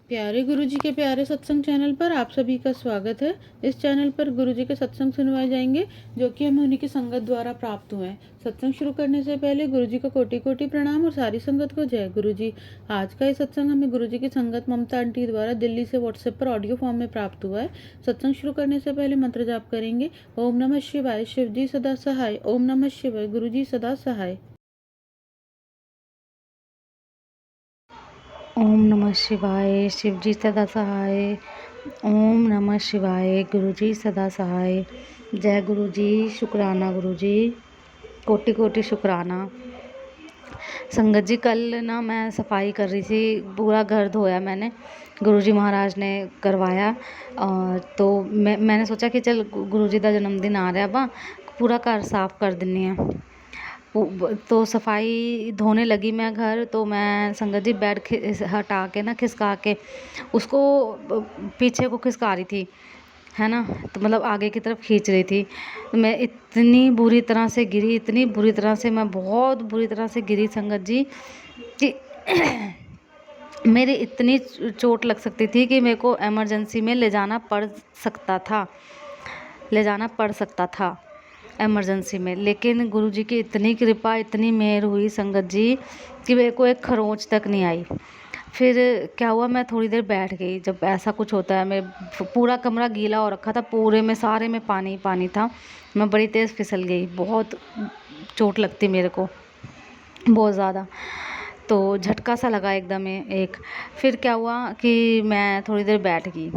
प्यारे गुरुजी के प्यारे सत्संग चैनल पर आप सभी का स्वागत है। इस चैनल पर गुरुजी के सत्संग सुनवाए जाएंगे जो कि हमें उन्हीं की संगत द्वारा प्राप्त हुए हैं। सत्संग शुरू करने से पहले गुरुजी को कोटि कोटि प्रणाम और सारी संगत को जय गुरुजी। आज का ये सत्संग हमें गुरुजी की संगत ममता आंटी द्वारा दिल्ली से व्हाट्सएप पर ऑडियो फॉर्म में प्राप्त हुआ है। सत्संग शुरू करने से पहले मंत्र जाप करेंगे। ओम नमः शिवाय, शिव जी सदा सहाय। ओम नमः शिवाय, गुरु जी सदा सहाय। ओम नमः शिवाय, शिव जी सदा सहाय। ओम नमः शिवाय, गुरु जी सदा सहाय। जय गुरु जी, शुक्राना गुरु जी, कोटि कोटि शुक्राना। संगत जी, कल ना मैं सफाई कर रही थी, पूरा घर धोया मैंने, गुरु जी महाराज ने करवाया। तो मैंने सोचा कि चल गुरु जी का जन्मदिन आ रहा बा, पूरा घर साफ कर दिन्नी है। तो सफाई धोने लगी मैं घर, तो मैं संगत जी बेड हटा के ना खिसका के उसको पीछे को खिसका रही थी, है ना। तो मतलब आगे की तरफ खींच रही थी। तो मैं इतनी बुरी तरह से गिरी, इतनी बुरी तरह से, मैं बहुत बुरी तरह से गिरी संगत जी कि मेरी इतनी चोट लग सकती थी कि मेरे को इमरजेंसी में ले जाना पड़ सकता था इमरजेंसी में। लेकिन गुरुजी की इतनी कृपा, इतनी मेहर हुई संगत जी कि मेरे को एक खरोंच तक नहीं आई। फिर क्या हुआ, मैं थोड़ी देर बैठ गई। जब ऐसा कुछ होता है, मैं पूरा कमरा गीला हो रखा था, पूरे में सारे में पानी पानी था, मैं बड़ी तेज़ फिसल गई। बहुत चोट लगती मेरे को, बहुत ज़्यादा। तो झटका सा लगा एकदम एक। फिर क्या हुआ कि मैं थोड़ी देर बैठ गई।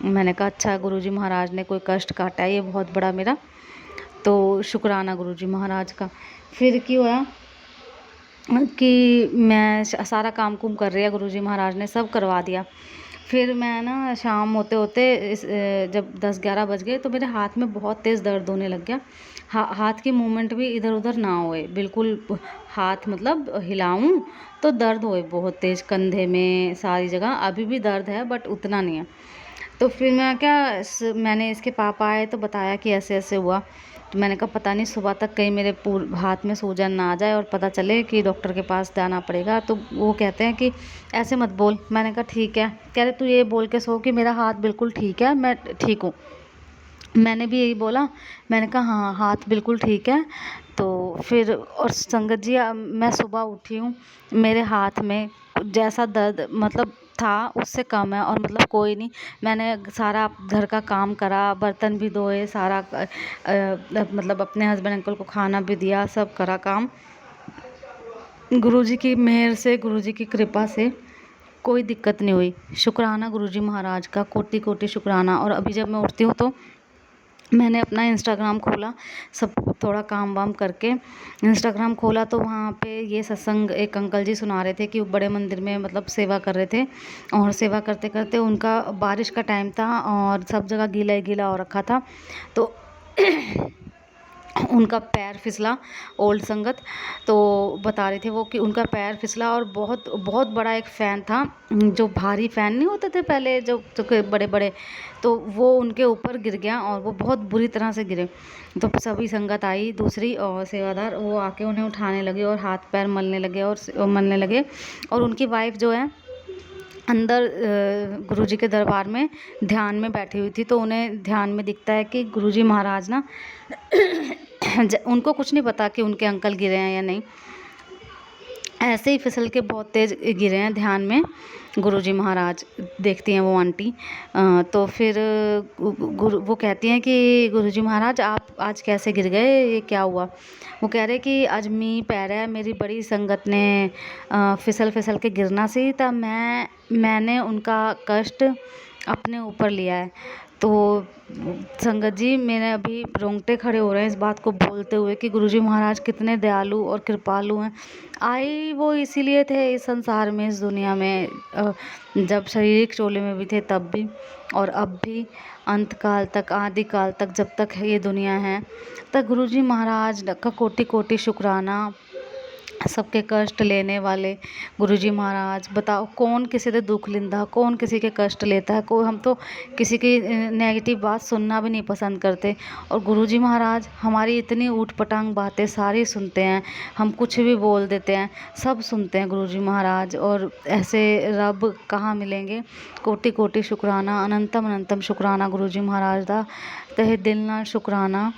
मैंने कहा अच्छा, गुरुजी महाराज ने कोई कष्ट काटा है ये बहुत बड़ा मेरा, तो शुक्राना गुरुजी महाराज का। फिर क्या हुआ कि मैं सारा काम कुम कर रही है, गुरुजी महाराज ने सब करवा दिया। फिर मैं ना शाम होते होते जब 10-11 बज गए तो मेरे हाथ में बहुत तेज़ दर्द होने लग गया। हाथ की मूवमेंट भी इधर उधर ना होए बिल्कुल, हाथ मतलब हिलाऊं तो दर्द होए बहुत तेज़, कंधे में सारी जगह अभी भी दर्द है बट उतना नहीं है। तो फिर मैंने इसके पापा आए तो बताया कि ऐसे ऐसे हुआ। तो मैंने कहा पता नहीं सुबह तक कहीं मेरे हाथ में सूजन ना आ जाए और पता चले कि डॉक्टर के पास जाना पड़ेगा। तो वो कहते हैं कि ऐसे मत बोल। मैंने कहा ठीक है। कह रहे तू ये बोल के सो कि मेरा हाथ बिल्कुल ठीक है, मैं ठीक हूँ। मैंने भी यही बोला। मैंने कहा हाँ, हाथ बिल्कुल ठीक है। तो फिर और संगत जी, मैं सुबह उठी हूँ, मेरे हाथ में जैसा दर्द मतलब था उससे कम है, और मतलब कोई नहीं। मैंने सारा घर का काम करा, बर्तन भी धोए, सारा मतलब अपने हस्बैंड अंकल को खाना भी दिया, सब करा काम। गुरुजी की मेहर से, गुरुजी की कृपा से कोई दिक्कत नहीं हुई। शुक्राना गुरुजी महाराज का, कोटि कोटि शुक्राना। और अभी जब मैं उठती हूँ तो मैंने अपना इंस्टाग्राम खोला, सब थोड़ा काम वाम करके इंस्टाग्राम खोला, तो वहाँ पे ये सत्संग एक अंकल जी सुना रहे थे कि वो बड़े मंदिर में मतलब सेवा कर रहे थे, और सेवा करते करते उनका बारिश का टाइम था और सब जगह गीला ही गीला हो रखा था। तो उनका पैर फिसला, ओल्ड संगत। तो बता रहे थे वो कि उनका पैर फिसला और बहुत बहुत बड़ा एक फ़ैन था, जो भारी फ़ैन नहीं होते थे पहले जो बड़े बड़े, तो वो उनके ऊपर गिर गया और वो बहुत बुरी तरह से गिरे। तो सभी संगत आई दूसरी और सेवादार, वो आके उन्हें उठाने लगे और हाथ पैर मलने लगे। और उनकी वाइफ जो है अंदर गुरुजी के दरबार में ध्यान में बैठी हुई थी, तो उन्हें ध्यान में दिखता है कि गुरुजी महाराज ना उनको कुछ नहीं पता कि उनके अंकल गिरे हैं या नहीं, ऐसे ही फिसल के बहुत तेज़ गिरे हैं ध्यान में। गुरुजी महाराज देखती हैं वो आंटी। तो फिर वो कहती हैं कि गुरुजी महाराज आप आज कैसे गिर गए, ये क्या हुआ। वो कह रहे कि आज मी पै रहा है, मेरी बड़ी संगत ने फिसल फिसल के गिरना सी, तब मैंने उनका कष्ट अपने ऊपर लिया है। तो संगत जी, मेरे अभी रोंगटे खड़े हो रहे हैं इस बात को बोलते हुए कि गुरुजी महाराज कितने दयालु और कृपालु हैं। आए वो इसीलिए थे इस संसार में, इस दुनिया में, जब शारीरिक चोले में भी थे तब भी, और अब भी, अंत काल तक, आदि काल तक, जब तक ये दुनिया है, तब गुरुजी महाराज का कोटि कोटि शुक्राना। सबके कष्ट लेने वाले गुरुजी महाराज। बताओ कौन किसी दे दुख लिंदा, कौन किसी के कष्ट लेता है। कोई, हम तो किसी की नेगेटिव बात सुनना भी नहीं पसंद करते, और गुरुजी महाराज हमारी इतनी ऊट पटांग बातें सारी सुनते हैं। हम कुछ भी बोल देते हैं, सब सुनते हैं गुरुजी महाराज। और ऐसे रब कहाँ मिलेंगे। कोटि कोटि शुक्राना, अनंतम अनंतम शुक्राना गुरुजी महाराज दा, तहे दिल नाल शुक्राना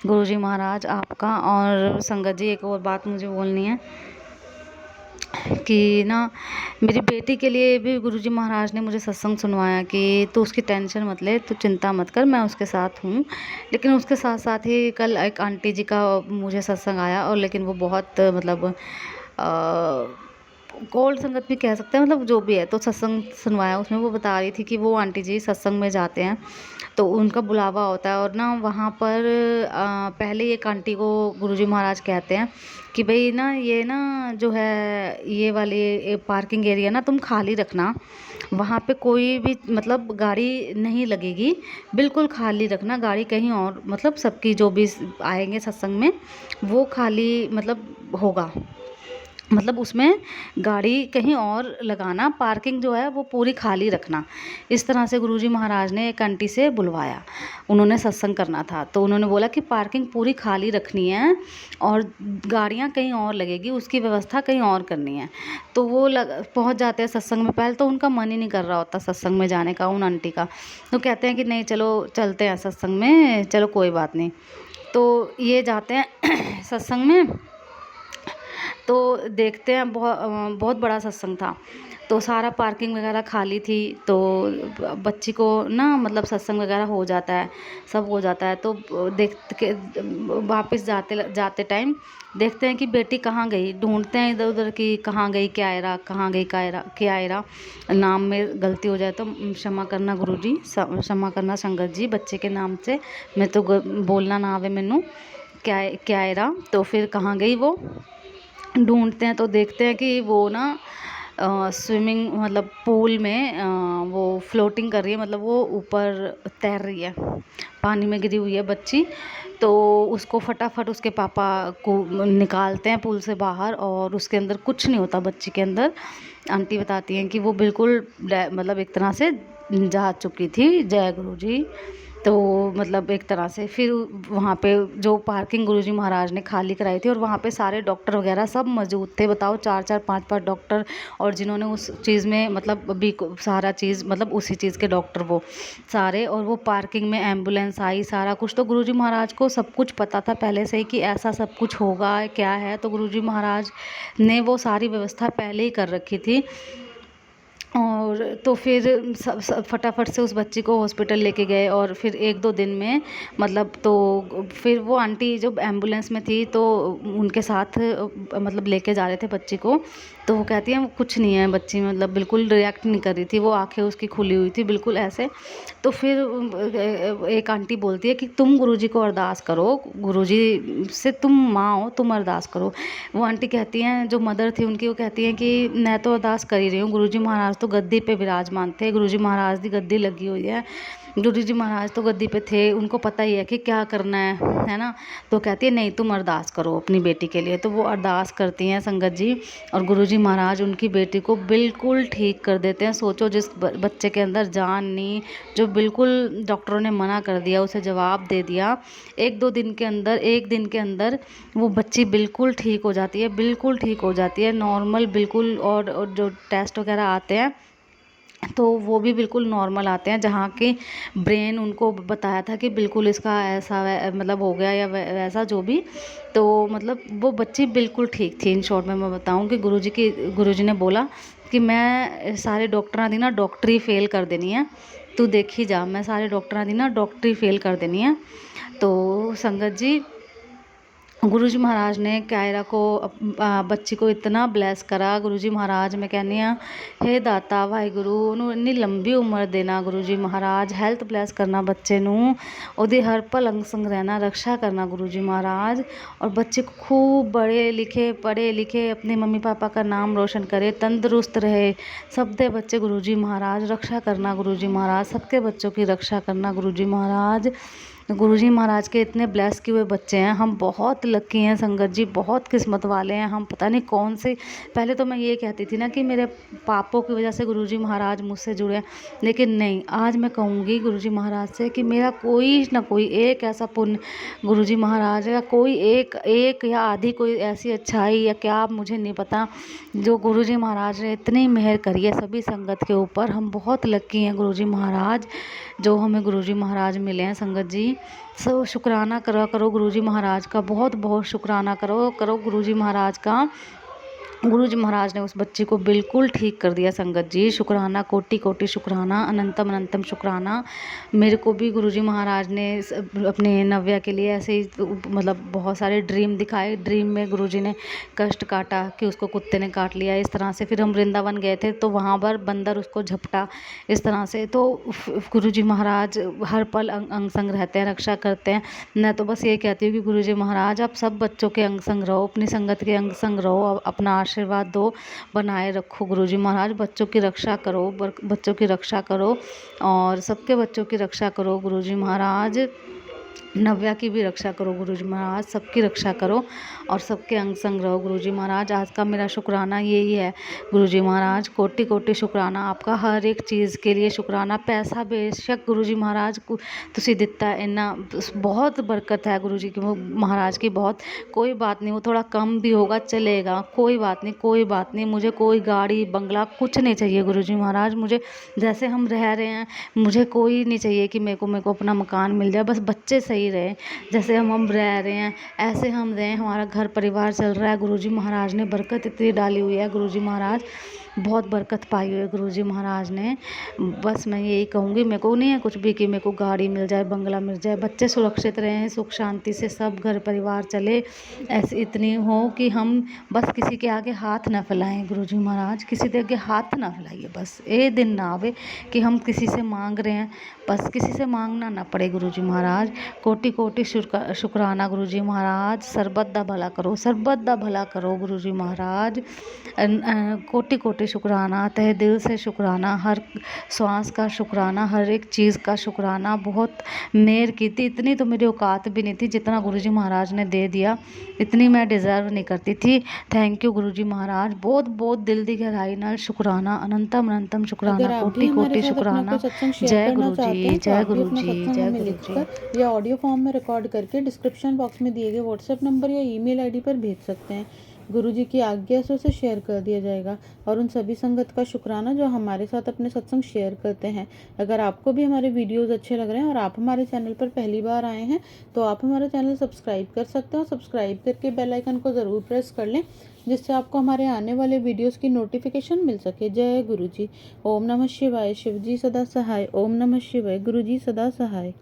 गुरुजी महाराज आपका। और संगत जी, एक और बात मुझे बोलनी है कि ना, मेरी बेटी के लिए भी गुरुजी महाराज ने मुझे सत्संग सुनवाया कि तू उसकी टेंशन मत ले, तू चिंता मत कर, मैं उसके साथ हूँ। लेकिन उसके साथ साथ ही कल एक आंटी जी का मुझे सत्संग आया, और लेकिन वो बहुत मतलब गोल्ड संगत भी कह सकते हैं, मतलब जो भी है। तो सत्संग सुनवाया, उसमें वो बता रही थी कि वो आंटी जी सत्संग में जाते हैं तो उनका बुलावा होता है, और ना वहाँ पर पहले एक आंटी को गुरुजी महाराज कहते हैं कि भाई ना, ये ना जो है ये वाली पार्किंग एरिया ना तुम खाली रखना, वहाँ पे कोई भी मतलब गाड़ी नहीं लगेगी, बिल्कुल खाली रखना गाड़ी। कहीं और मतलब सबकी जो भी आएंगे सत्संग में वो खाली मतलब होगा, मतलब उसमें गाड़ी कहीं और लगाना, पार्किंग जो है वो पूरी खाली रखना। इस तरह से गुरुजी महाराज ने एक आंटी से बुलवाया, उन्होंने सत्संग करना था, तो उन्होंने बोला कि पार्किंग पूरी खाली रखनी है और गाड़ियाँ कहीं और लगेगी, उसकी व्यवस्था कहीं और करनी है। तो वो पहुँच जाते हैं सत्संग में। पहले तो उनका मन ही नहीं कर रहा होता सत्संग में जाने का, उन आंटी का। तो कहते हैं कि नहीं चलो चलते हैं सत्संग में, चलो कोई बात नहीं। तो ये जाते हैं सत्संग में, तो देखते हैं बहुत बड़ा सत्संग था, तो सारा पार्किंग वगैरह खाली थी। तो बच्ची को ना मतलब सत्संग वगैरह हो जाता है, सब हो जाता है। तो देख के वापस जाते टाइम देखते हैं कि बेटी कहाँ गई, ढूंढते हैं इधर उधर कि कहाँ गई कायरा, कहाँ गई कायरा। नाम में गलती हो जाए तो क्षमा करना गुरुजी, क्षमा करना संगत जी, बच्चे के नाम से मैं तो बोलना ना आवे मैनू, कायरा। तो फिर कहाँ गई वो, ढूंढते हैं तो देखते हैं कि वो ना स्विमिंग मतलब पूल में वो फ्लोटिंग कर रही है, मतलब वो ऊपर तैर रही है, पानी में गिरी हुई है बच्ची। तो उसको फटाफट उसके पापा को निकालते हैं पूल से बाहर, और उसके अंदर कुछ नहीं होता बच्ची के अंदर। आंटी बताती हैं कि वो बिल्कुल मतलब एक तरह से जा चुकी थी। जय गुरु जी। तो मतलब एक तरह से फिर वहाँ पे जो पार्किंग गुरुजी महाराज ने खाली कराई थी, और वहाँ पे सारे डॉक्टर वगैरह सब मौजूद थे। बताओ 4-4 5-5 डॉक्टर, और जिन्होंने उस चीज़ में मतलब अभी सारा चीज़ मतलब उसी चीज़ के डॉक्टर वो सारे। और वो पार्किंग में एम्बुलेंस आई, सारा कुछ। तो गुरुजी महाराज को सब कुछ पता था पहले से ही कि ऐसा सब कुछ होगा क्या है। तो गुरुजी महाराज ने वो सारी व्यवस्था पहले ही कर रखी थी। और तो फिर सब फटाफट से उस बच्ची को हॉस्पिटल लेके गए, और फिर 1-2 दिन में मतलब तो फिर वो आंटी जो एम्बुलेंस में थी तो उनके साथ मतलब लेके जा रहे थे बच्ची को। तो वो कहती है कुछ नहीं है बच्ची, मतलब बिल्कुल रिएक्ट नहीं कर रही थी, वो आंखें उसकी खुली हुई थी बिल्कुल ऐसे। तो फिर एक आंटी बोलती है कि तुम गुरुजी को अरदास करो, गुरुजी से तुम माँ हो, तुम अरदास करो। वो आंटी कहती हैं, जो मदर थी उनकी, वो कहती हैं कि मैं तो अरदास कर ही रही हूँ, गुरुजी महाराज तो गद्दी पे विराजमान थे, गुरुजी महाराज की गद्दी लगी हुई है, गुरुजी महाराज तो गद्दी पे थे, उनको पता ही है कि क्या करना है ना। तो कहती है नहीं तुम अरदास करो अपनी बेटी के लिए। तो वो अरदास करती हैं संगत जी, और गुरुजी महाराज उनकी बेटी को बिल्कुल ठीक कर देते हैं। सोचो जिस बच्चे के अंदर जान नहीं, जो बिल्कुल डॉक्टरों ने मना कर दिया, उसे जवाब दे दिया, 1-2 दिन के अंदर, 1 दिन के अंदर वो बच्ची बिल्कुल ठीक हो जाती है, बिल्कुल ठीक हो जाती है नॉर्मल बिल्कुल। और जो टेस्ट वगैरह आते हैं तो वो भी बिल्कुल नॉर्मल आते हैं, जहाँ के ब्रेन उनको बताया था कि बिल्कुल इसका ऐसा मतलब हो गया या वैसा जो भी। तो मतलब वो बच्ची बिल्कुल ठीक थी। इन शॉर्ट में मैं बताऊं कि गुरुजी ने बोला कि मैं सारे डॉक्टरां दी ना डॉक्टरी फेल कर देनी है, तू देखी जा, मैं सारे डॉक्टरां दी ना डॉक्टरी फेल कर देनी है। तो संगत जी, गुरुजी महाराज ने कायरा को बच्ची को इतना ब्लैस करा। गुरुजी महाराज मैं कहनी हाँ, हे दाता वाहिगुरु ਉਹਨੂੰ ਇੰਨੀ लंबी उम्र देना, गुरुजी महाराज हेल्थ ब्लैस करना बच्चे ਨੂੰ, ਉਹਦੀ हर पल अंग संग रहना, रक्षा करना गुरुजी महाराज। और बच्चे को खूब पढ़े लिखे अपने मम्मी पापा का नाम रोशन करे, तंदुरुस्त रहे। सब दे बच्चे गुरुजी महाराज रक्षा करना, गुरुजी महाराज सबके बच्चों की रक्षा करना गुरुजी महाराज। गुरुजी महाराज के इतने ब्लेस किए हुए बच्चे हैं, हम बहुत लकी हैं संगत जी, बहुत किस्मत वाले हैं हम। पता नहीं कौन से, पहले तो मैं ये कहती थी ना कि मेरे पापों की वजह से गुरुजी महाराज मुझसे जुड़े हैं, लेकिन नहीं, आज मैं कहूँगी गुरुजी महाराज से कि मेरा कोई ना कोई एक ऐसा पुण्य गुरुजी महाराज या कोई एक एक या आधी कोई ऐसी अच्छाई या क्या मुझे नहीं पता, जो गुरुजी महाराज ने इतनी मेहर करी है सभी संगत के ऊपर। हम बहुत लकी हैं गुरुजी महाराज, जो हमें गुरुजी महाराज मिले हैं संगत जी। सो शुक्राना करा करो गुरुजी महाराज का, बहुत बहुत शुक्राना करो करो गुरुजी महाराज का। गुरुजी महाराज ने उस बच्ची को बिल्कुल ठीक कर दिया संगत जी। शुक्राना, कोटि कोटि शुक्राना, अनंतम अनंतम शुक्राना। मेरे को भी गुरुजी महाराज ने अपने नव्या के लिए ऐसे ही मतलब बहुत सारे ड्रीम दिखाए। ड्रीम में गुरुजी ने कष्ट काटा कि उसको कुत्ते ने काट लिया, इस तरह से। फिर हम वृंदावन गए थे तो वहाँ पर बंदर उसको झपटा, इस तरह से। तो गुरुजी महाराज हर पल अंग संग रहते हैं, रक्षा करते हैं। मैं तो बस ये कहती हूँ कि गुरुजी महाराज आप सब बच्चों के अंग संग रहो, अपनी संगत के अंग संग रहो, अपना आशीर्वाद दो, बनाए रखो गुरुजी महाराज। बच्चों की रक्षा करो, बच्चों की रक्षा करो और सबके बच्चों की रक्षा करो गुरुजी महाराज। नव्या की भी रक्षा करो गुरुजी महाराज, सबकी रक्षा करो और सबके अंग संग रहो गुरुजी महाराज। आज का मेरा शुक्राना यही है गुरुजी महाराज, कोटि कोटि शुक्राना आपका, हर एक चीज़ के लिए शुक्राना। पैसा बेशक गुरुजी महाराज को तुसी दिता है, इन्ना बहुत बरकत है गुरुजी की महाराज की, बहुत। कोई बात नहीं, वो थोड़ा कम भी होगा चलेगा, कोई बात नहीं, कोई बात नहीं। मुझे कोई गाड़ी बंगला कुछ नहीं चाहिए गुरुजी महाराज। मुझे जैसे हम रह रहे हैं, मुझे कोई नहीं चाहिए कि मेरे को अपना मकान मिल जाए, बस बच्चे सही रहे, जैसे हम रह रहे हैं ऐसे हम रहें, हमारा घर परिवार चल रहा है। गुरुजी महाराज ने बरकत इतनी डाली हुई है, गुरुजी महाराज बहुत बरकत पाई हुई है गुरुजी महाराज ने। बस मैं यही कहूँगी, मेरे को नहीं है कुछ भी कि मेरे को गाड़ी मिल जाए, बंगला मिल जाए, बच्चे सुरक्षित रहें, सुख शांति से सब घर परिवार चले, ऐसे इतनी हो कि हम बस किसी के आगे हाथ ना फैलाएं गुरुजी महाराज, किसी के आगे हाथ ना फैलाइए। बस ये दिन ना आवे कि हम किसी से मांग रहे हैं, बस किसी से मांगना ना पड़े गुरुजी महाराज। कोटि कोटि शुक्राना गुरुजी महाराज। सरबत दा भला करो, सरबत दा भला करो गुरुजी महाराज। कोटि कोटि शुक्राना, तहे दिल से शुक्राना, हर श्वास का शुक्राना, हर एक चीज़ का शुक्राना। बहुत मेहर की थी, इतनी तो मेरी औकात भी नहीं थी जितना गुरुजी महाराज ने दे दिया, इतनी मैं डिज़र्व नहीं करती थी। थैंक यू गुरुजी महाराज, बहुत बहुत दिल दी गहराई नाल शुक्राना, अनंतम अनंतम अगर शुक्राना, आप भी कोटि हमारे कोटि साथ अपना कोई शुक्राना। सत्संग शेयर जय करना गुरु चाहते जी, हैं तो जय आप भी गुरु अपना जी, सत्संग जय हमें गुरु जी। लिखकर या ऑडियो फॉर्म में रिकॉर्ड करके डिस्क्रिप्शन बॉक्स में दिए गए व्हाट्सएप नंबर या ईमेल आईडी पर भेज सकते हैं। गुरुजी की आज्ञा से उसे शेयर कर दिया जाएगा। और उन सभी संगत का शुक्राना जो हमारे साथ अपने सत्संग शेयर करते हैं। अगर आपको भी हमारे वीडियोस अच्छे लग रहे हैं और आप हमारे चैनल पर पहली बार आए हैं तो आप हमारा चैनल सब्सक्राइब कर सकते हैं और सब्सक्राइब करके बेल आइकन को ज़रूर प्रेस कर लें, जिससे आपको हमारे आने वाले वीडियोस की नोटिफिकेशन मिल सके। जय गुरु जी। ओम नमः शिवाय। शिव जी सदा सहाय। ओम नमः शिवाय। गुरु जी सदा सहाय।